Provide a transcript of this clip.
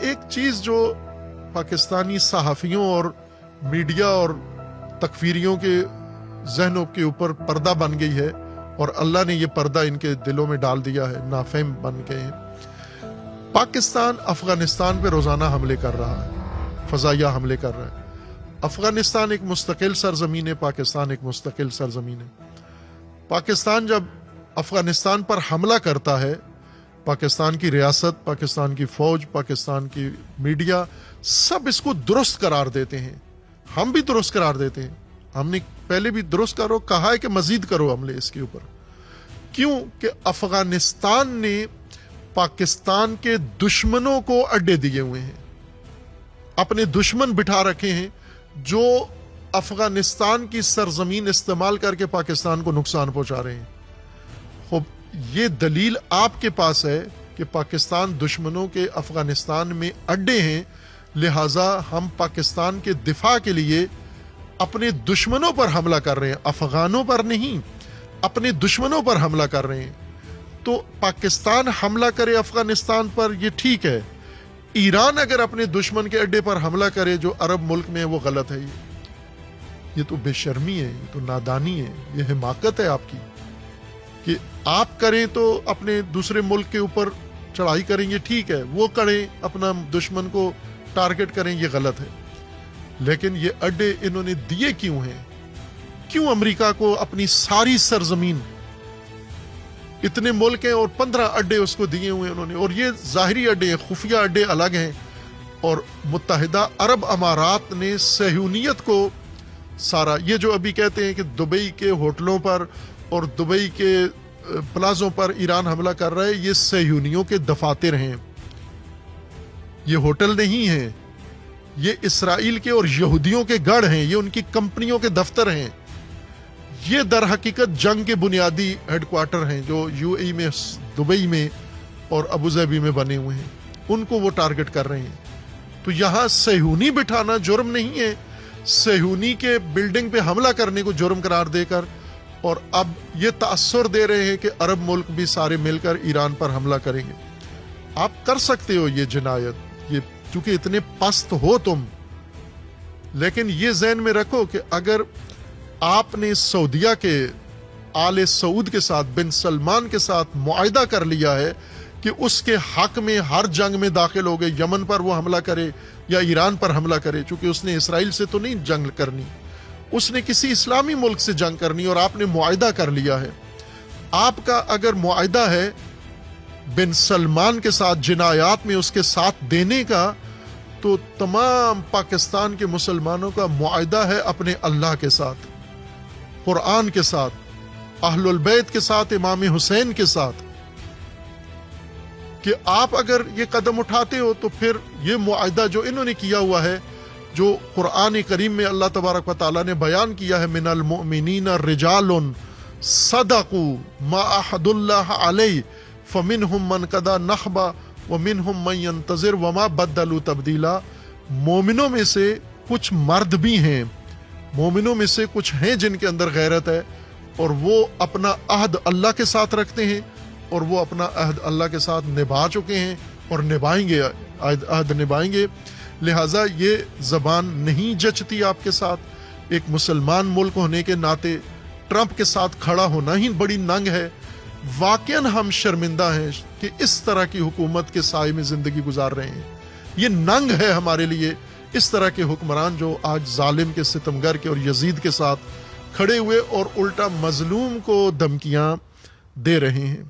ایک چیز جو پاکستانی صحافیوں اور میڈیا اور تکفیریوں کے ذہنوں کے اوپر پردہ بن گئی ہے، اور اللہ نے یہ پردہ ان کے دلوں میں ڈال دیا ہے، نافہم بن گئے ہیں۔ پاکستان افغانستان پہ روزانہ حملے کر رہا ہے، فضائیہ حملے کر رہا ہے۔ افغانستان ایک مستقل سرزمین ہے، پاکستان ایک مستقل سرزمین ہے۔ پاکستان جب افغانستان پر حملہ کرتا ہے، پاکستان کی ریاست، پاکستان کی فوج، پاکستان کی میڈیا سب اس کو درست قرار دیتے ہیں، ہم بھی درست قرار دیتے ہیں۔ ہم نے پہلے بھی درست کرو کہا ہے کہ مزید کرو حملے اس کے اوپر۔ کیوں کہ افغانستان نے پاکستان کے دشمنوں کو اڈے دیے ہوئے ہیں، اپنے دشمن بٹھا رکھے ہیں جو افغانستان کی سرزمین استعمال کر کے پاکستان کو نقصان پہنچا رہے ہیں۔ خب یہ دلیل آپ کے پاس ہے کہ پاکستان دشمنوں کے افغانستان میں اڈے ہیں، لہٰذا ہم پاکستان کے دفاع کے لیے اپنے دشمنوں پر حملہ کر رہے ہیں، افغانوں پر نہیں، اپنے دشمنوں پر حملہ کر رہے ہیں۔ تو پاکستان حملہ کرے افغانستان پر یہ ٹھیک ہے، ایران اگر اپنے دشمن کے اڈے پر حملہ کرے جو عرب ملک میں ہے وہ غلط ہے۔ یہ تو بے شرمی ہے، یہ تو نادانی ہے، یہ حماقت ہے آپ کی کہ آپ کریں تو اپنے دوسرے ملک کے اوپر چڑھائی کریں، یہ ٹھیک ہے، وہ کریں اپنا دشمن کو ٹارگٹ کریں، یہ غلط ہے۔ لیکن یہ اڈے انہوں نے دیے کیوں ہیں؟ کیوں امریکہ کو اپنی ساری سرزمین، اتنے ملک ہیں اور 15 اڈے اس کو دیے ہوئے انہوں نے، اور یہ ظاہری اڈے ہیں، خفیہ اڈے الگ ہیں۔ اور متحدہ عرب امارات نے صہیونیت کو سارا، یہ جو ابھی کہتے ہیں کہ دبئی کے ہوٹلوں پر اور دبئی کے پلازوں پر ایران حملہ کر رہا ہے، یہ صہیونیوں کے دفاتر ہیں، یہ ہوٹل نہیں ہیں، یہ اسرائیل کے اور یہودیوں کے گڑھ ہیں، یہ ان کی کمپنیوں کے دفتر ہیں، یہ در حقیقت جنگ کے بنیادی ہیڈ کوارٹر ہیں جو یو اے میں، دبئی میں اور ابوظہبی میں بنے ہوئے ہیں، ان کو وہ ٹارگٹ کر رہے ہیں۔ تو یہاں صہیونی بٹھانا جرم نہیں ہے، صہیونی کے بلڈنگ پہ حملہ کرنے کو جرم قرار دے کر، اور اب یہ تاثر دے رہے ہیں کہ عرب ملک بھی سارے مل کر ایران پر حملہ کریں گے۔ آپ کر سکتے ہو یہ جنایت، یہ چونکہ اتنے پست ہو تم، لیکن یہ ذہن میں رکھو کہ اگر آپ نے سعودیہ کے آل سعود کے ساتھ، بن سلمان کے ساتھ معاہدہ کر لیا ہے کہ اس کے حق میں ہر جنگ میں داخل ہو گئے، یمن پر وہ حملہ کرے یا ایران پر حملہ کرے، چونکہ اس نے اسرائیل سے تو نہیں جنگ کرنی، اس نے کسی اسلامی ملک سے جنگ کرنی، اور آپ نے معاہدہ کر لیا ہے۔ آپ کا اگر معاہدہ ہے بن سلمان کے ساتھ جنایات میں اس کے ساتھ دینے کا، تو تمام پاکستان کے مسلمانوں کا معاہدہ ہے اپنے اللہ کے ساتھ، قرآن کے ساتھ، اہل البیت کے ساتھ، امام حسین کے ساتھ، کہ آپ اگر یہ قدم اٹھاتے ہو تو پھر یہ معاہدہ جو انہوں نے کیا ہوا ہے، جو قرآن کریم میں اللہ تبارک و تعالیٰ نے بیان کیا ہے، من المؤمنین رجال صدقوا ما عاہدوا اللہ علیہ فمنہم من قضی نحبہ ومنہم من ینتظر وما بدلوا تبدیلا۔ مومنوں میں سے کچھ مرد بھی ہیں، مومنوں میں سے کچھ ہیں جن کے اندر غیرت ہے، اور وہ اپنا عہد اللہ کے ساتھ رکھتے ہیں، اور وہ اپنا عہد اللہ کے ساتھ نبھا چکے ہیں اور نبھائیں گے، عہد نبھائیں گے۔ لہٰذا یہ زبان نہیں جچتی آپ کے ساتھ۔ ایک مسلمان ملک ہونے کے ناطے ٹرمپ کے ساتھ کھڑا ہونا ہی بڑی ننگ ہے۔ واقعاً ہم شرمندہ ہیں کہ اس طرح کی حکومت کے سائے میں زندگی گزار رہے ہیں۔ یہ ننگ ہے ہمارے لیے، اس طرح کے حکمران جو آج ظالم کے، ستمگر کے اور یزید کے ساتھ کھڑے ہوئے اور الٹا مظلوم کو دھمکیاں دے رہے ہیں۔